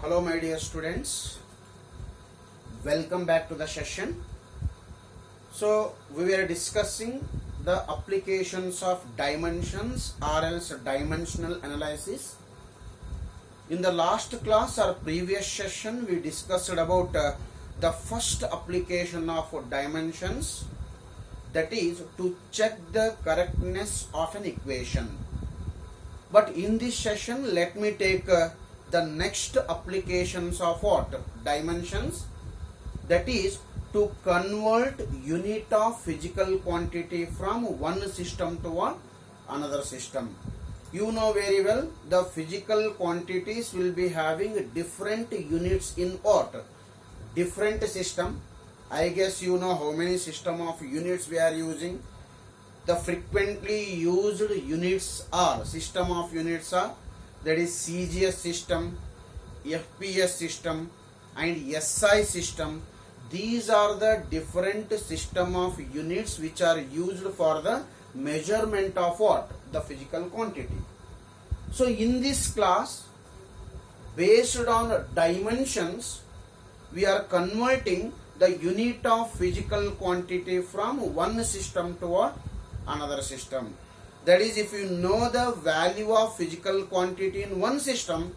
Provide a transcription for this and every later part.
Hello my dear students, welcome back to the session. So we were discussing the applications of dimensions or else dimensional analysis. In the last class or previous session we discussed about the first application of dimensions, that is to check the correctness of an equation. But in this session let me take the next applications of what? Dimensions, that is to convert unit of physical quantity from one system to what? Another system. You know very well the physical quantities will be having different units in what? Different system. I guess you know how many system of units we are using. The frequently used units are, system of units are, that is CGS system, FPS system and SI system. These are the different system of units which are used for the measurement of what? The physical quantity. So in this class, based on dimensions, we are converting the unit of physical quantity from one system to what? Another system. That is, if you know the value of physical quantity in one system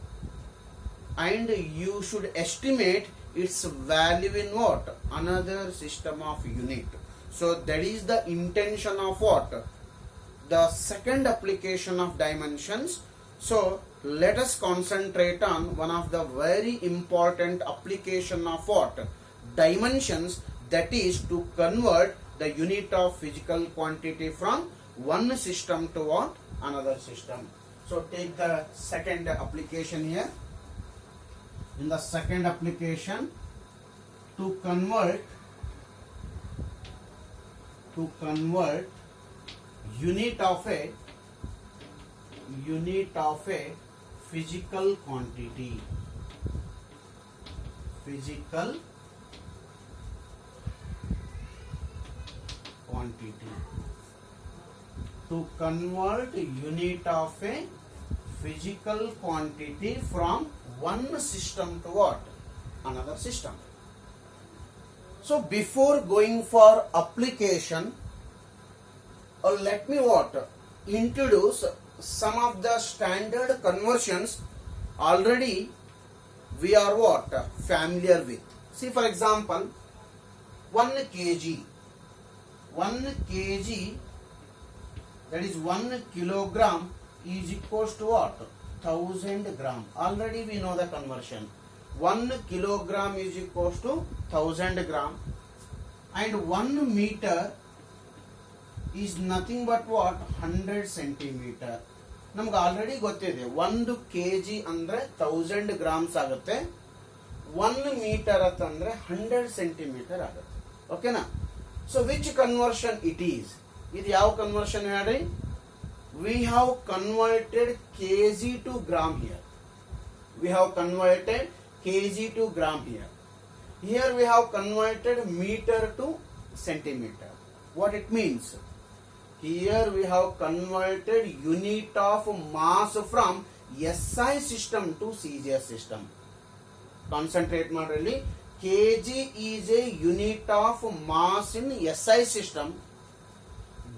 and you should estimate its value in what? Another system of unit. So that is the intention of what? The second application of dimensions. So let us concentrate on one of the very important application of what? Dimensions, that is to convert the unit of physical quantity from one system to what? Another system. So take the second application here. In the second application, to convert unit of a physical quantity. To convert unit of a physical quantity from one system to what? Another system. So before going for application, let me what? Introduce some of the standard conversions already we are what? Familiar with. See, for example, 1 kg, that is 1 kilogram is equals to what? 1000 gram. Already we know the conversion. 1 kilogram is equals to 1000 gram, and 1 meter is nothing but what? 100 centimeter. ನಮ್ಗೆ already ಗೊತ್ತಿದೆ 1 kg ಅಂದ್ರೆ 1000 grams ಆಗುತ್ತೆ, 1 metre ಅಂತಂದ್ರೆ 100 centimetre ಆಗುತ್ತೆ. ಓಕೆನಾ? So which conversion it is? ಇದು ಯಾವ conversion ಹೇಳಿ? We have converted kg to gram here. We have converted kg to gram here. Here we have converted meter to centimeter. What it means? Here we have converted unit of mass from SI system to CGS system. Concentrate madali. Kg is a unit of mass in SI system.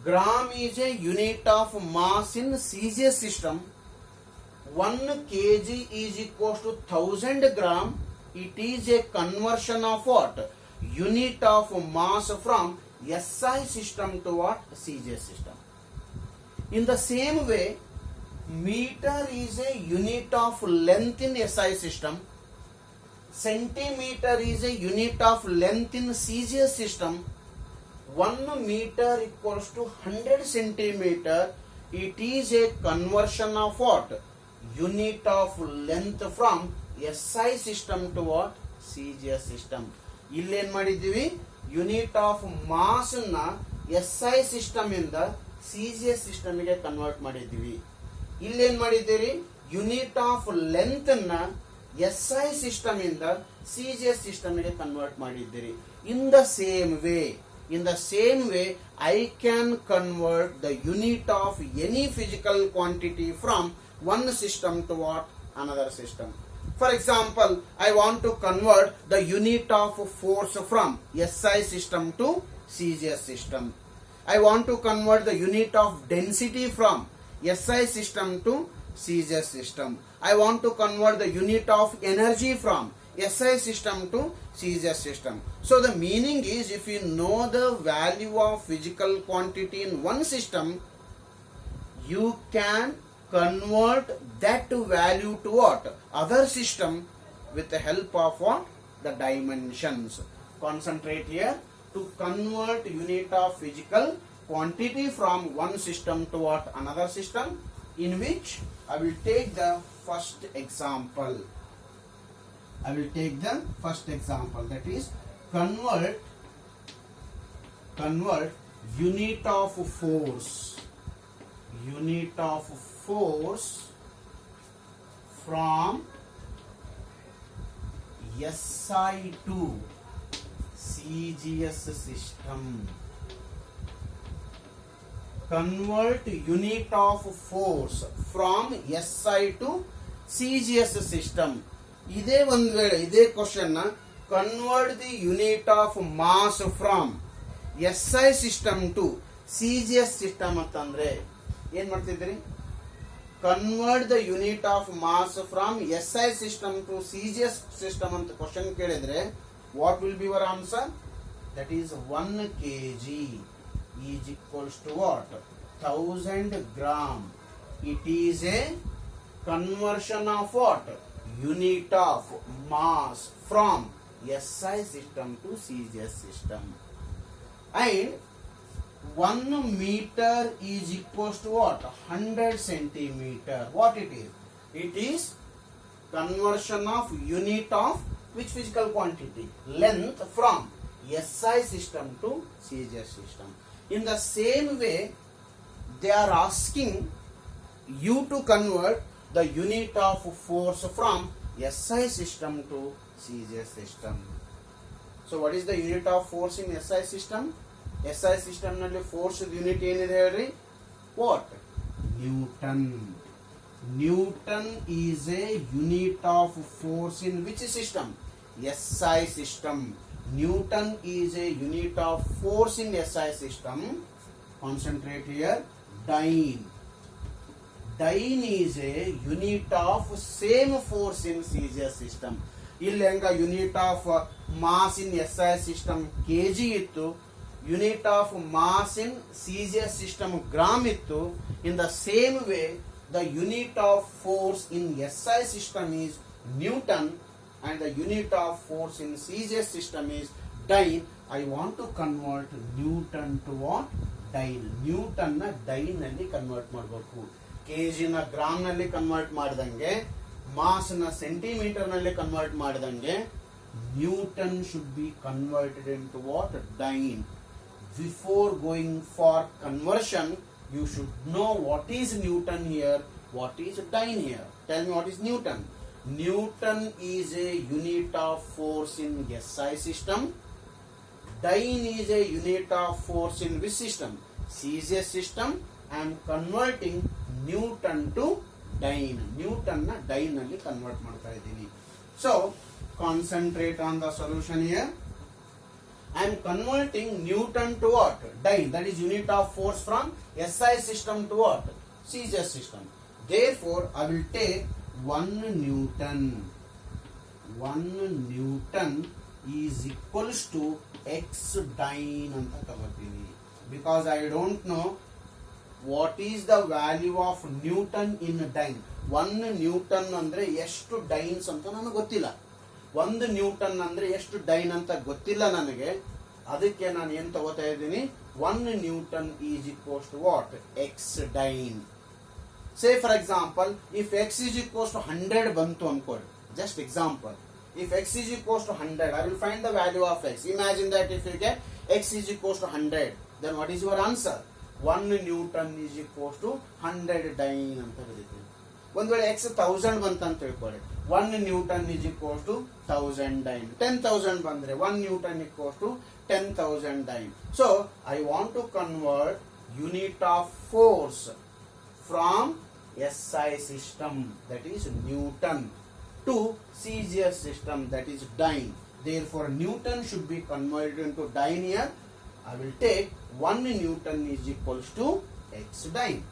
Gram is a unit of mass in CGS system. 1 kg is equals to 1000 gram. It is a conversion of what? Unit of mass from SI system to what? CGS system. In the same way, meter is a unit of length in SI system. Centimeter is a unit of length in CGS system. 1 meter equals to 100 centimeter. It is a conversion of what? Unit of length from SI system to what? CGS system. ಇಲ್ಲೇನ್ ಮಾಡಿದ್ದೀವಿ? Unit of mass ನ SI system ಇಂದ CGS system ಗೆ convert ಮಾಡಿದ್ದೀವಿ. ಇಲ್ಲೇನ್ ಮಾಡಿದ್ದೀರಿ? Unit of length ನ SI system ಇಂದ CGS ಸಿಸ್ಟಮ್ ಗೆ ಕನ್ವರ್ಟ್ ಮಾಡಿದ್ದೀರಿ. In the same way, I can convert the unit of any physical quantity from one system to what? Another system. For example, I want to convert the unit of force from SI system to CGS system. I want to convert the unit of density from SI system to CGS system. I want to convert the unit of energy from SI system to CGS system. So the meaning is, if you know the value of physical quantity in one system, you can convert that value to what? Other system with the help of what? The dimensions. Concentrate here. To convert unit of physical quantity from one system to what? Another system, in which I will take the first example. That is, convert unit of force from SI to CGS system. Convert unit of force from SI to CGS system. ಇದೇ ಒಂದು ವೇಳೆ ಇದೇ question convert the unit of mass from SI system to CGS system ಅಂತಂದ್ರೆ ಏನ್ ಮಾಡ್ತಿದ್ರಿ? Convert the unit of mass from SI system to CGS system ಅಂತ question ಕೇಳಿದ್ರೆ what will be your answer? That is 1 kg is equals to what? 1000 gram. It is a conversion of what? Unit of mass from SI system to CGS system. And 1 meter is equals to what? 100 centimeter. What it is? It is conversion of unit of which physical quantity? Length from SI system to CGS system. In the same way, they are asking you to convert the unit of force from SI system to CGS system. So what is the unit of force in SI system? SI system nalli force unit enide ಹೇಳ್ರಿ? What? Newton. Newton is a unit of force in which system? SI system. Newton is a unit of force in SI system. Concentrate here. Dyne. Dyne is a unit of same force in CGS system. ಇಲ್ಲಿ ಹೆಂಗ unit of mass in SI system kg ಇತ್ತು, unit of mass in CGS system gram ಇತ್ತು. In the same way the unit of force in SI system is newton and the unit of force in CGS system is dyne. I want to convert Newton to what? Dyne. Newton na dyne ನಲ್ಲಿ convert ಮಾಡಬೇಕು. kg ನ gram ನಲ್ಲಿ convert ಮಾಡಿದಂಗೆ, mass ನ centimetre ನಲ್ಲಿ convert ಮಾಡಿದಂಗೆ, newton should be converted into what? Dyne. Before going for conversion, you should know what is Newton here, what is dyne here. Tell me, what is Newton? Newton is a unit of force in SI system. Dyne is a unit of force in which system? CGS system. I am converting Newton to dyne. Newton na dyne alli convert ಮಾಡ್ತಾ ಇದ್ದೀನಿ. So concentrate on the solution here. I am converting Newton to what? Dyne. That is unit of force from SI system to what? CGS system. Therefore, I will take 1 Newton is equals to x dyne anta ತಗೋತೀನಿ. Because I don't know what is the value of Newton in dyne. 1 Newton ಅಂದ್ರೆ ಎಷ್ಟು ಡೈನ್ಸ್ ಅಂತ ನನಗೆ ಗೊತ್ತಿಲ್ಲ. 1 Newton ಅಂದ್ರೆ ಎಷ್ಟು dine ಅಂತ ಗೊತ್ತಿಲ್ಲ ನನಗೆ. ಅದಕ್ಕೆ ನಾನು ಏನು ತಗೋತಾ ಇದ್ದೀನಿ? 1 Newton is equals to what? X dyne. Say for example, if x is equals to 100 bantu anಕೊಳ್ಳಿ, just example. If x is equals to 100, I will find the value of x. Imagine that if you get x is equals to 100, then what is your answer? 1 Newton is equals to 100 dyne ಅಂತ ಬರೀತೀವಿ. ಒಂದು ವೇಳೆ x 1000 ಬಂತ ಅಂತ ತಿಳ್ಕೊಳ್ಳಿ, 1 Newton is equals to 1000 dyne. 10,000 ಬಂದ್ರೆ 1 Newton equals to 10,000 dyne. So I want to convert unit of force from SI system, that is Newton. to CGS system, that is dyne. Therefore, Newton should be converted into dyne here. I will take 1 Newton is equals to x dyne.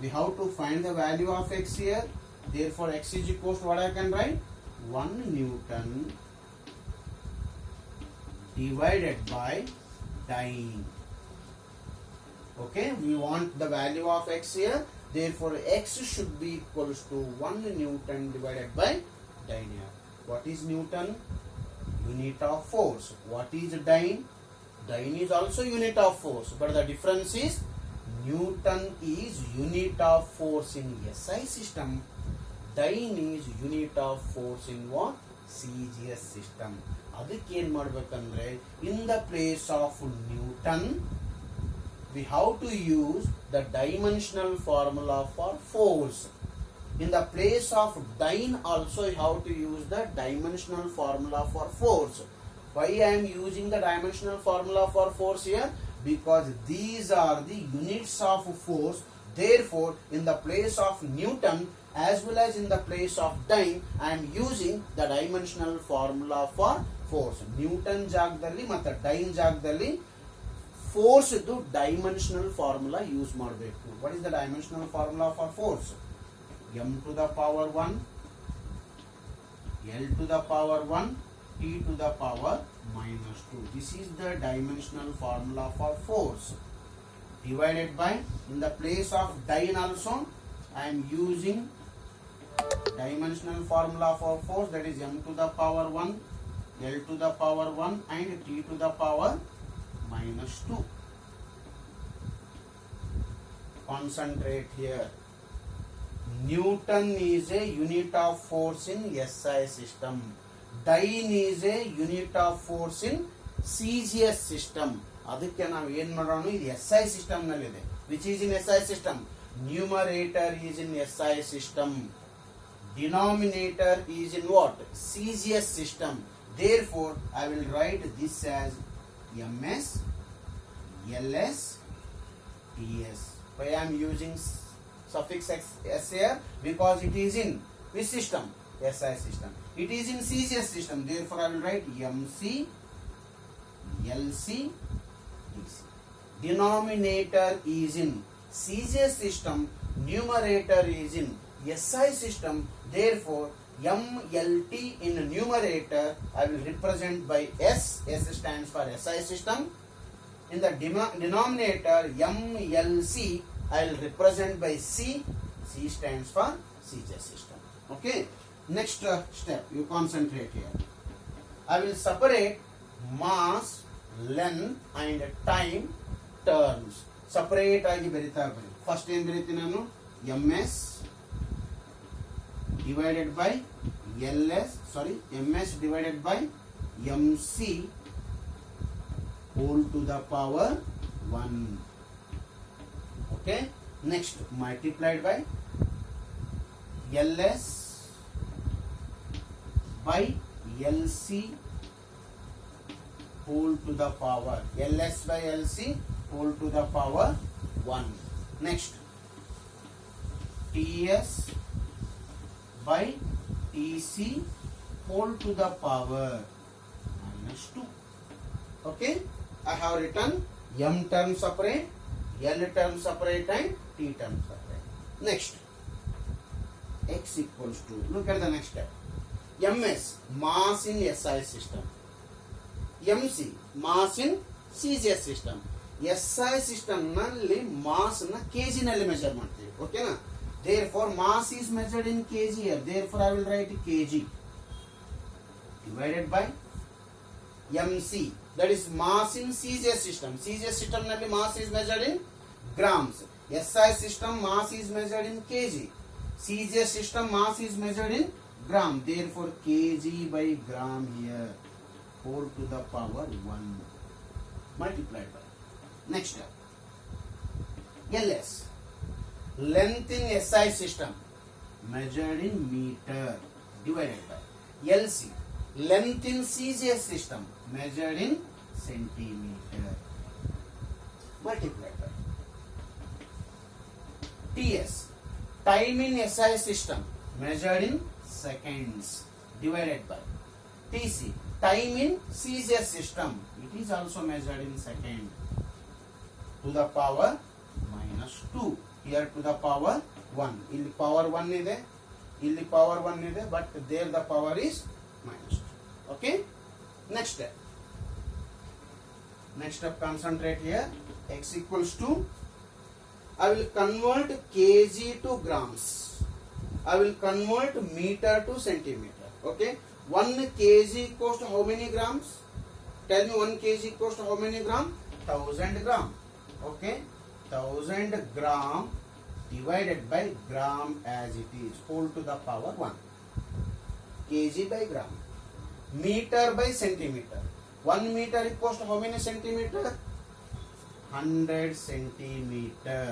We have to find the value of x here. Therefore, x is equals to what I can write? 1 Newton divided by dyne. Okay, we want the value of x here. Therefore, x should be equals to 1 Newton divided by dyne here. What is Newton? Unit of force. What is dyne? Dyne is also unit of force, but the difference is Newton is unit of force in SI system. Dyne is unit of force in what? CGS system. ಅದಕ್ಕೆ ಏನು ಮಾಡಬೇಕಂದ್ರೆ in the place of Newton we have to use the dimensional formula for force. In the place of dyne also you have to use the dimensional formula for force. Why I am using the dimensional formula for force here? Because these are the units of force. Therefore, in the place of Newton as well as in the place of dyne, I am using the dimensional formula for force. Newton ಜಾಗದಲ್ಲಿ ಮತ್ತು dyne ಜಾಗದಲ್ಲಿ force ಇದು dimensional formula use ಮಾಡಬೇಕು. What is the dimensional formula for force? m to the power 1, l to the power 1, t to the power minus 2. This is the dimensional formula for force. Divided by, in the place of dyne also, I am using dimensional formula for force, that is m to the power 1, l to the power 1 and t to the power minus 2. Concentrate here. Newton is a unit of force in SI system. Dyne is a unit of force in CGS system. ಅದಕ್ಕೆ ನಾವು ಏನು ಮಾಡೋಣ, ಇದು SI system ನಲ್ಲಿದೆ. Which is in SI system? Numerator is in SI system. Denominator is in what? CGS system. Therefore, I will write this as MS, LS, TS. Why I am using suffix S here? Because it is in which system? SI system. It is in CGS system. Therefore, I will write MC, LC, DC. Denominator is in CGS system. Numerator is in SI system. Therefore, MLT in numerator I will represent by S. S stands for SI system. In the denominator MLC I will represent by C. C stands for CGS system. Okay. Next step, you concentrate here. I will separate mass, length and time terms. Separate agi berita bari. First em beriti nanu MS divided by MS divided by MC whole to the power 1. Okay. Next, multiplied by LS by LC whole to the power, LS by LC whole to the power 1. Next, TS by TC whole to the power minus 2. Okay, I have written M term separate, L term separate and T term separate. Next, x equals to, look at the next step. MS, mass in SI system. MC, mass in CGS system. SI system ನಲ್ಲಿ mass na kg ನಲ್ಲಿ measure ಮಾಡ್ತೀವಿ. Okay na? Therefore, mass is measured in kg here. Therefore, I will write kg divided by MC. That is mass in CGS system. CGS system ನಲ್ಲಿ mass is measured in grams. SI system mass is measured in kg. CGS system mass is measured in gram. Therefore, kg by gram here whole to the power 1 multiplied by. Next step. LS, length in SI system measured in meter divided by LC, length in CGS system measured in centimeter multiplied by TS, time in SI system measured in seconds divided by TC, time in CGS system, it is also measured in second, to the power minus 2. Here to the power 1. ಇಲ್ಲಿ power 1 ಇದೆ, ಇಲ್ಲಿ power 1 ಇದೆ, but there the power is minus 2. Okay? Next step. Next step, concentrate here. X equals to, I will convert kg to grams. I will convert meter to centimeter. Okay? 1 kg equals to how many grams? Tell me 1 kg equals to how many gram? 1000 gram. Okay? 1000 gram divided by gram as it is, whole to the power 1. Kg by gram. Meter by centimeter. 1 meter equals to how many centimeter? 100 centimeter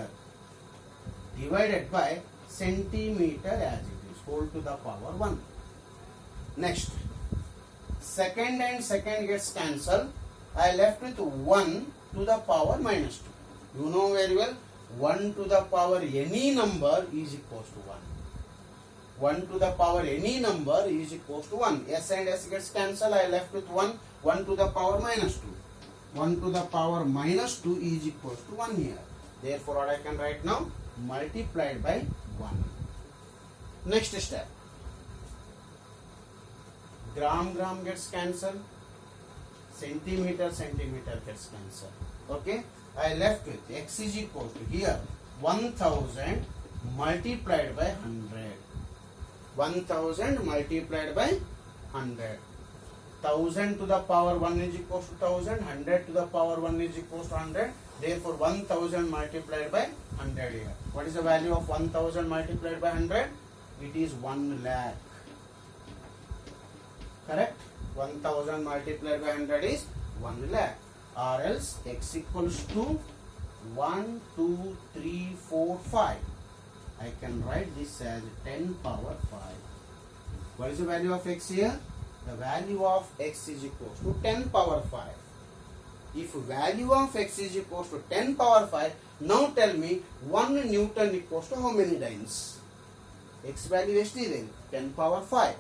divided by centimeter as it is, whole to the power 1. Next, second and second gets cancelled. I left with 1 to the power minus 2. You know very well, 1 to the power any number is equals to 1. 1 to the power any number is equals to 1. S and S gets cancelled. I left with 1. 1 to the power minus 2. 1 to the power minus 2 is equals to 1 here. Therefore, what I can write now? Multiplied by 1. Next step. Gram gets cancelled. Centimeter gets cancelled. Okay? I left with X is equal to here 1000 multiplied by 100. 1000 multiplied by 100. 1000 to the power 1 is equals to 1000. 100 to the power 1 is equals to 100. Therefore, 1000 multiplied by 100 here. What is the value of 1000 multiplied by 100? It is 1 lakh. Correct? 1000 multiplied by 100 is 1 lakh. Or else X equals to 1, 2, 3, 4, 5. I can write this as 10 power 5. What is the value of X here? The value of X is equals to 10 power 5. If value of X is equals to 10 power 5, now tell me 1 Newton equals to how many dynes? X value is 10 power 5.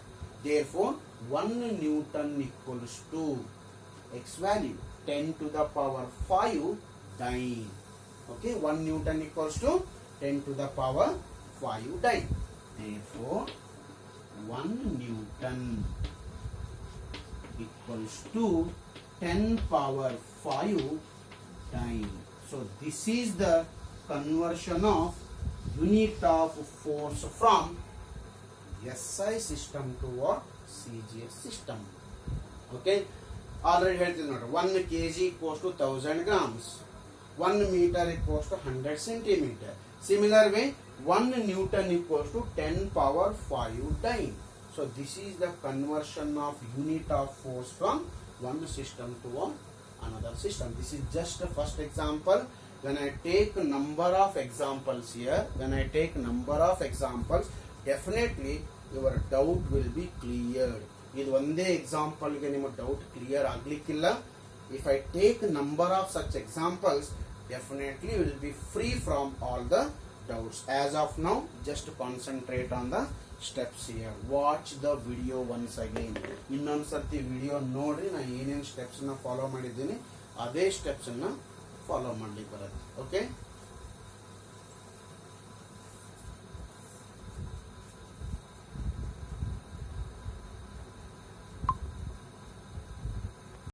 Therefore, 1 Newton equals to X value 10 to the power 5 dyne. Okay, 1 Newton equals to 10 to the power 5 dyne. Therefore, 1 Newton equals to 10 power 5 dyne. So, this is the conversion of unit of force from SI system to what? CGS system. Okay? Already ಹೇಳ್ತೀನಿ ನೋಡಿ, 1 kg equals to 1000 grams. 1 meter equals to 100 centimeter. Similar way, 1 Newton equals to 10 power 5 dyne. So this is the conversion of unit of force from one system to another system. This is just the first example. When I take number of examples here, definitely your doubt will be cleared. ಇದು ಒಂದೇ ಎಕ್ಸಾಂಪಲ್ಗೆ ನಿಮ್ಮ doubt clear ಆಗಲಿಕ್ಕಿಲ್ಲ. If I take number of such examples, definitely will be free from all the doubts. As of now, just concentrate on the steps here. Watch the video once again. ಇನ್ನೊಂದು ಸರ್ತಿ video ನೋಡ್ರಿ, ನಾನು ಏನೇನು steps follow ಮಾಡಿದ್ದೀನಿ ಅದೇ steps follow ಮಾಡ್ಲಿಕ್ಕೆ ಬರುತ್ತೆ. Okay.